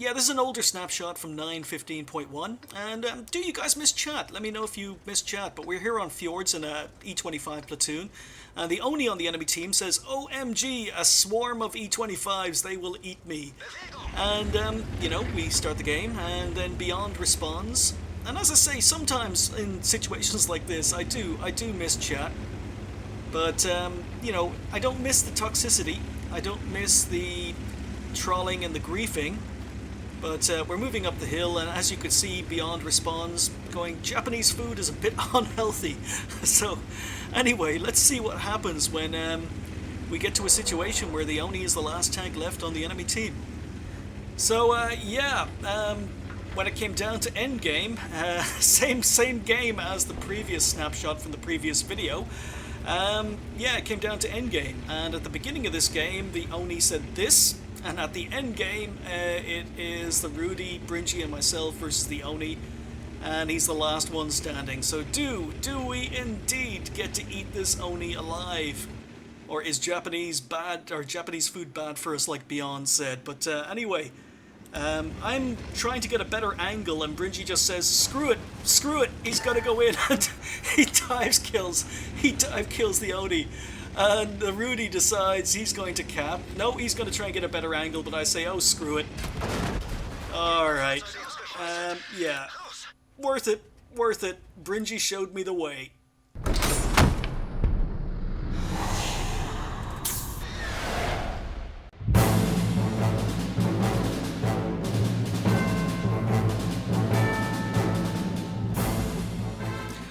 yeah, this is an older snapshot from 9.15.1, and do you guys miss chat? Let me know if you miss chat, but we're here on Fjords in a E25 platoon, and the Oni on the enemy team says, OMG, a swarm of E25s, they will eat me. And, you know, we start the game, and then Beyond responds, and as I say, sometimes in situations like this, I do miss chat, but, you know, I don't miss the toxicity, I don't miss the trolling and the griefing. But we're moving up the hill, and as you can see, Beyond responds, going, Japanese food is a bit unhealthy. So, anyway, let's see what happens when we get to a situation where the Oni is the last tank left on the enemy team. So, yeah, when it came down to endgame, same game as the previous snapshot from the previous video. Yeah, it came down to endgame, and at the beginning of this game, the Oni said this. And at the end game, it is the Rudy, Bringy, and myself versus the Oni, and he's the last one standing. So do we indeed get to eat this Oni alive? Or is Japanese food bad for us, like Beyond said? But anyway, I'm trying to get a better angle, and Bringy just says, screw it, he's got to go in, and he dive kills the Oni. And the Rudy decides he's going to cap. No, he's going to try and get a better angle, but I say, oh, screw it. Alright. Yeah. Worth it. Bringy showed me the way.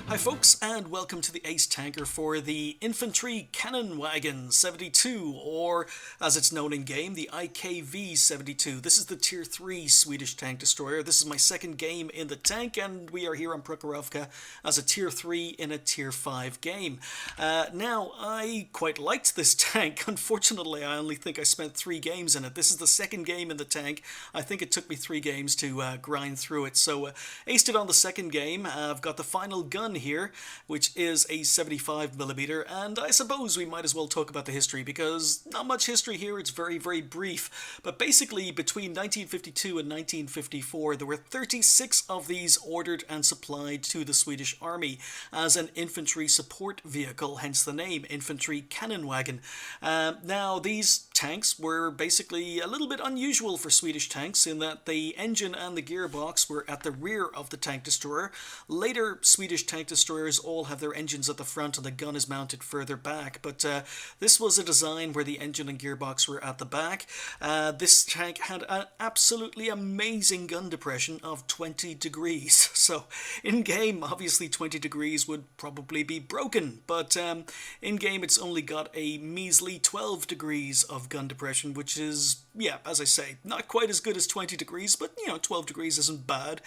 Hi folks, and welcome to the Ace Tanker for the Infantry Cannon Wagon 72, or as it's known in game, the IKV 72. This is the Tier 3 Swedish tank destroyer. This is my second game in the tank, and we are here on Prokhorovka as a Tier 3 in a Tier 5 game. Now, I quite liked this tank. Unfortunately, I only think I spent 3 games in it. This is the second game in the tank. I think it took me 3 games to grind through it. So, aced it on the second game. I've got the final gun here, which is a 75mm, and I suppose we might as well talk about the history, because not much history here, it's very, very brief. But basically, between 1952 and 1954, there were 36 of these ordered and supplied to the Swedish Army as an infantry support vehicle, hence the name, Infantry Cannon Wagon. Now, these tanks were basically a little bit unusual for Swedish tanks in that the engine and the gearbox were at the rear of the tank destroyer. Later Swedish tank destroyers all have their engines at the front and the gun is mounted further back, but this was a design where the engine and gearbox were at the back. This tank had an absolutely amazing gun depression of 20 degrees. So in game, obviously 20 degrees would probably be broken, but in game it's only got a measly 12 degrees of gun depression, which is, yeah, as I say, not quite as good as 20 degrees, but, you know, 12 degrees isn't bad.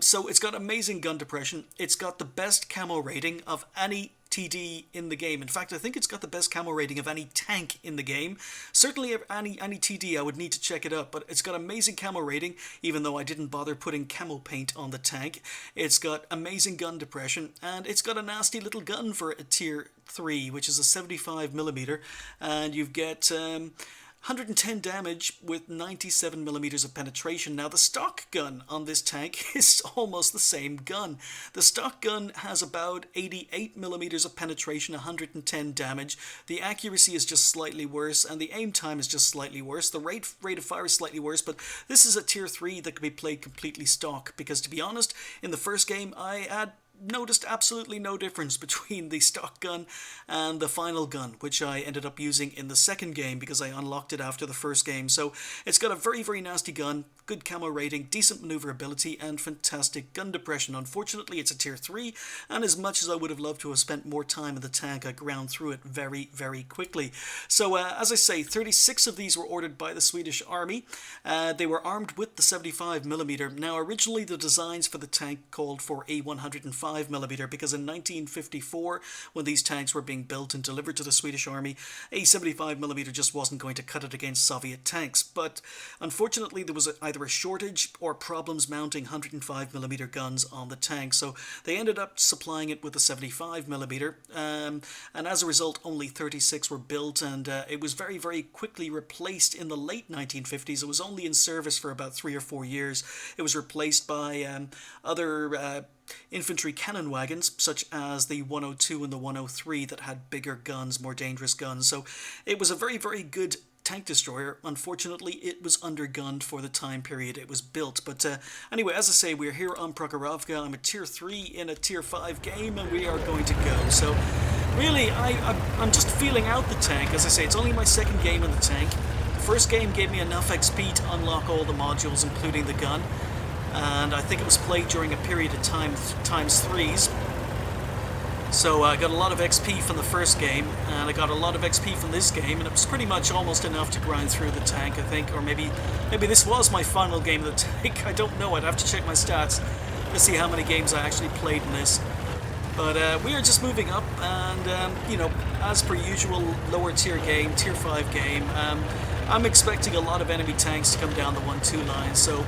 So it's got amazing gun depression. It's got the best camo rating of any TD in the game. In fact, I think it's got the best camo rating of any tank in the game. Certainly any TD, I would need to check it up, but it's got amazing camo rating, even though I didn't bother putting camo paint on the tank. It's got amazing gun depression, and it's got a nasty little gun for a Tier 3, which is a 75mm, and you get 110 damage with 97mm of penetration. Now, the stock gun on this tank is almost the same gun. The stock gun has about 88mm of penetration, 110 damage. The accuracy is just slightly worse, and the aim time is just slightly worse. The rate of fire is slightly worse, but this is a Tier 3 that can be played completely stock, because to be honest, in the first game I had noticed absolutely no difference between the stock gun and the final gun, which I ended up using in the second game because I unlocked it after the first game. So it's got a very, very nasty gun, good camo rating, decent maneuverability, and fantastic gun depression. Unfortunately, it's a Tier 3, and as much as I would have loved to have spent more time in the tank, I ground through it very, very quickly. So, as I say, 36 of these were ordered by the Swedish Army. They were armed with the 75mm. Now, originally the designs for the tank called for a 105 75mm, because in 1954, when these tanks were being built and delivered to the Swedish army, a 75mm just wasn't going to cut it against Soviet tanks. But unfortunately, there was either a shortage or problems mounting 105mm guns on the tank, so they ended up supplying it with a 75mm, and as a result, only 36 were built, and it was very, very quickly replaced in the late 1950s. It was only in service for about 3 or 4 years. It was replaced by other infantry cannon wagons, such as the 102 and the 103, that had bigger guns, more dangerous guns. So it was a very, very good tank destroyer. Unfortunately, it was undergunned for the time period it was built. But anyway, as I say, we're here on Prokhorovka. I'm a tier 3 in a tier 5 game, and we are going to go. So really, I'm just feeling out the tank. As I say, it's only my second game in the tank. The first game gave me enough XP to unlock all the modules, including the gun. And I think it was played during a period of time times 3s. So I got a lot of XP from the first game, and I got a lot of XP from this game, and it was pretty much almost enough to grind through the tank, I think. Or maybe this was my final game of the tank. I don't know. I'd have to check my stats to see how many games I actually played in this. But we are just moving up, and you know, as per usual, lower tier game, tier 5 game. I'm expecting a lot of enemy tanks to come down the 1-2 line, so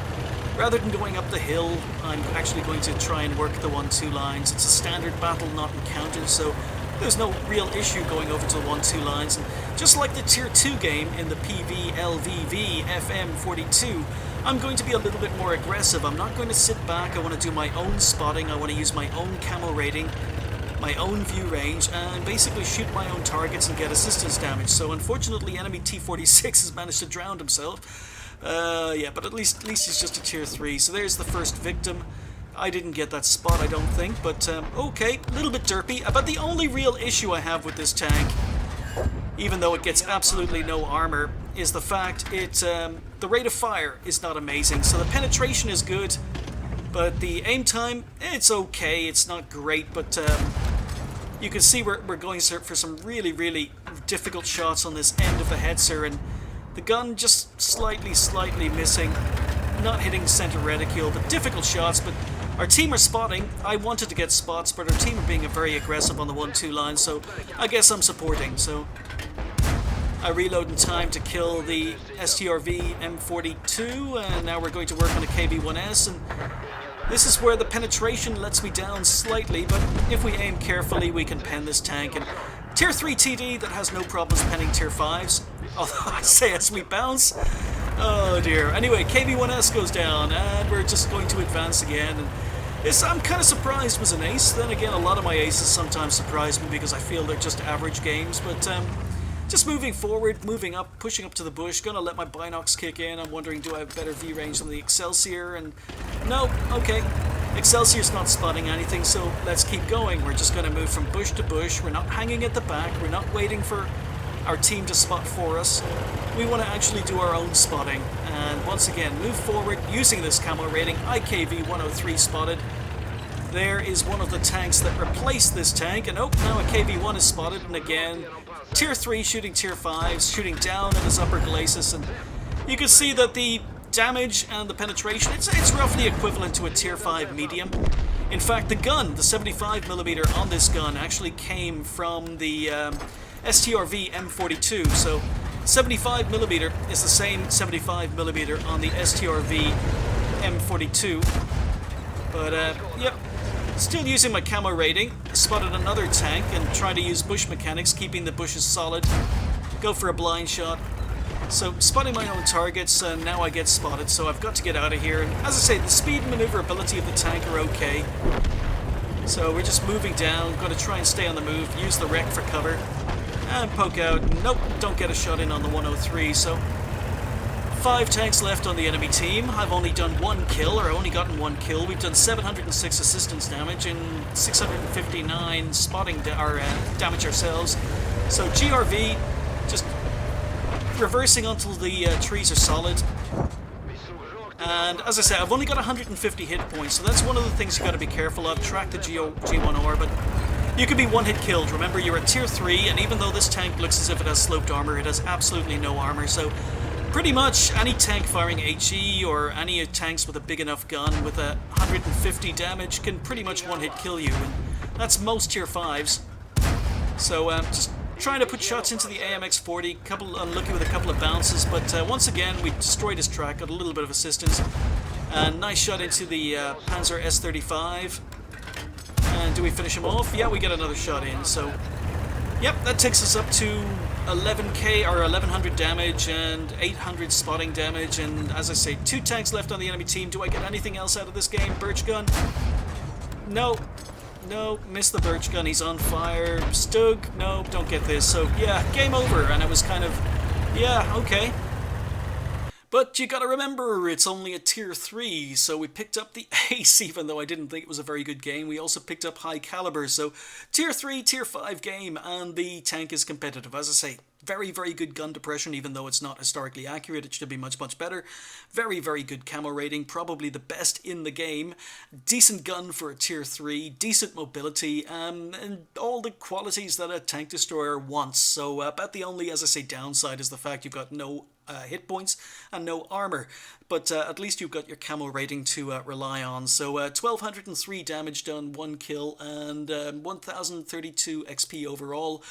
rather than going up the hill, I'm actually going to try and work the 1-2 lines. It's a standard battle, not encountered, so there's no real issue going over to the 1-2 lines. And just like the tier 2 game in the PVLVV FM42, I'm going to be a little bit more aggressive. I'm not going to sit back. I want to do my own spotting. I want to use my own camo rating, my own view range, and basically shoot my own targets and get assistance damage. So unfortunately, enemy T-46 has managed to drown himself. Yeah, but at least he's just a tier 3. So there's the first victim. I didn't get that spot, I don't think, but okay, a little bit derpy. But the only real issue I have with this tank, even though it gets absolutely no armor, is the fact the rate of fire is not amazing. So the penetration is good, but the aim time, it's okay. It's not great, but you can see we're going for some really, really difficult shots on this end of the Hetzer, and the gun just slightly missing, not hitting center reticule, but difficult shots. But our team are spotting. I wanted to get spots, but our team are being very aggressive on the 1-2 line, so I guess I'm supporting. So I reload in time to kill the STRV M42, and now we're going to work on a KB1S, and this is where the penetration lets me down slightly, but if we aim carefully, we can pen this tank. And tier 3 TD that has no problems penning tier 5s. Although I say as we bounce. Oh dear. Anyway, KB1S goes down, and we're just going to advance again. And this, I'm kind of surprised, was an ace. Then again, a lot of my aces sometimes surprise me because I feel they're just average games. But just moving forward, moving up, pushing up to the bush. Gonna let my binocs kick in. I'm wondering, do I have better V range than the Excelsior? And no, okay. Excelsior's not spotting anything, so let's keep going. We're just going to move from bush to bush. We're not hanging at the back. We're not waiting for our team to spot for us. We want to actually do our own spotting. And once again, move forward using this camo rating. IKV 103 spotted. There is one of the tanks that replaced this tank. And oh, now a KV1 is spotted. And again, tier 3 shooting tier 5s, shooting down at his upper glacis. And you can see that the damage and the penetration, it's roughly equivalent to a tier 5 medium. In fact, the gun, the 75mm on this gun, actually came from the STRV M42. So 75mm is the same 75mm on the STRV M42. But yep, still using my camo rating. Spotted another tank and trying to use bush mechanics, keeping the bushes solid. Go for a blind shot. So spotting my own targets, and now I get spotted, so I've got to get out of here. And as I say, the speed and maneuverability of the tank are okay. So we're just moving down, going to try and stay on the move, use the wreck for cover, and poke out. Nope, don't get a shot in on the 103, so 5 tanks left on the enemy team. I've only done 1 kill, or only gotten 1 kill. We've done 706 assistance damage and 659 spotting damage ourselves. So GRV, just reversing until the trees are solid. And as I say, I've only got 150 hit points, so that's one of the things you got to be careful of. Track the G1R, but you could be one-hit killed. Remember, you're at tier 3, and even though this tank looks as if it has sloped armor, it has absolutely no armor. So Pretty much any tank firing HE or any tanks with a big enough gun with a 150 damage can pretty much one-hit kill you, and that's most tier 5s. So just trying to put shots into the AMX-40, unlucky with a couple of bounces, but once again we destroyed his track, got a little bit of assistance. Nice shot into the Panzer S-35. And do we finish him off? Yeah, we get another shot in, so... Yep, that takes us up to 11k or 1100 damage and 800 spotting damage, and as I say, 2 tanks left on the enemy team. Do I get anything else out of this game? Birch gun? No. No, missed the birch gun, he's on fire. Stug? No, don't get this. So yeah, game over, and it was kind of, yeah, okay. But you gotta remember, it's only a tier 3, so we picked up the ace, even though I didn't think it was a very good game. We also picked up high caliber, so tier 3, tier 5 game, and the tank is competitive. As I say, very, very good gun depression, even though it's not historically accurate. It should be much, much better. Very, very good camo rating, probably the best in the game. Decent gun for a tier 3, decent mobility, and all the qualities that a tank destroyer wants. So about the only, as I say, downside is the fact you've got no hit points and no armor, but at least you've got your camo rating to rely on. So 1203 damage done, 1 kill, and 1032 XP overall.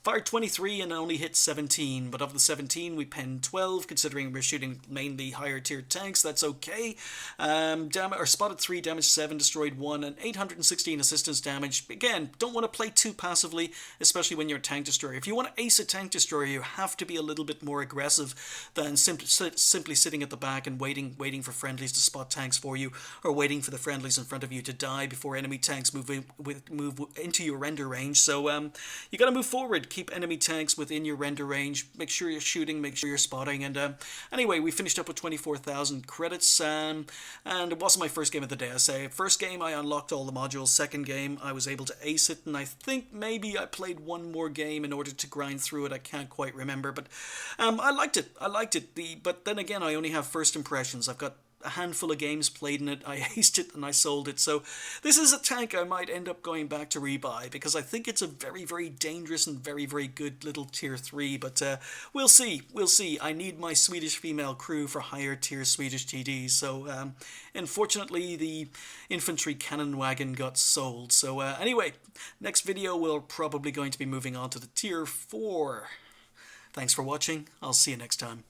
Fired 23 and only hit 17, but of the 17 we penned 12, considering we're shooting mainly higher tier tanks. That's okay. Spotted 3, damaged 7, destroyed 1, and 816 assistance damage. Again, don't want to play too passively, especially when you're a tank destroyer. If you want to ace a tank destroyer, you have to be a little bit more aggressive than simply sitting at the back and waiting for friendlies to spot tanks for you, or waiting for the friendlies in front of you to die before enemy tanks move into your render range. So you got to move forward. Keep enemy tanks within your render range. Make sure you're shooting, make sure you're spotting. And anyway, we finished up with 24,000 credits, and it wasn't my first game of the day. I say first game I unlocked all the modules, second game I was able to ace it, and I think maybe I played one more game in order to grind through it. I can't quite remember, but I liked it. But then again, I only have first impressions. I've got a handful of games played in it, I aced it and I sold it. So this is a tank I might end up going back to rebuy, because I think it's a very, very dangerous and very, very good little tier 3, but we'll see. I need my Swedish female crew for higher tier Swedish TDs, so unfortunately the infantry cannon wagon got sold. So anyway, next video we're probably going to be moving on to the tier 4. Thanks for watching, I'll see you next time.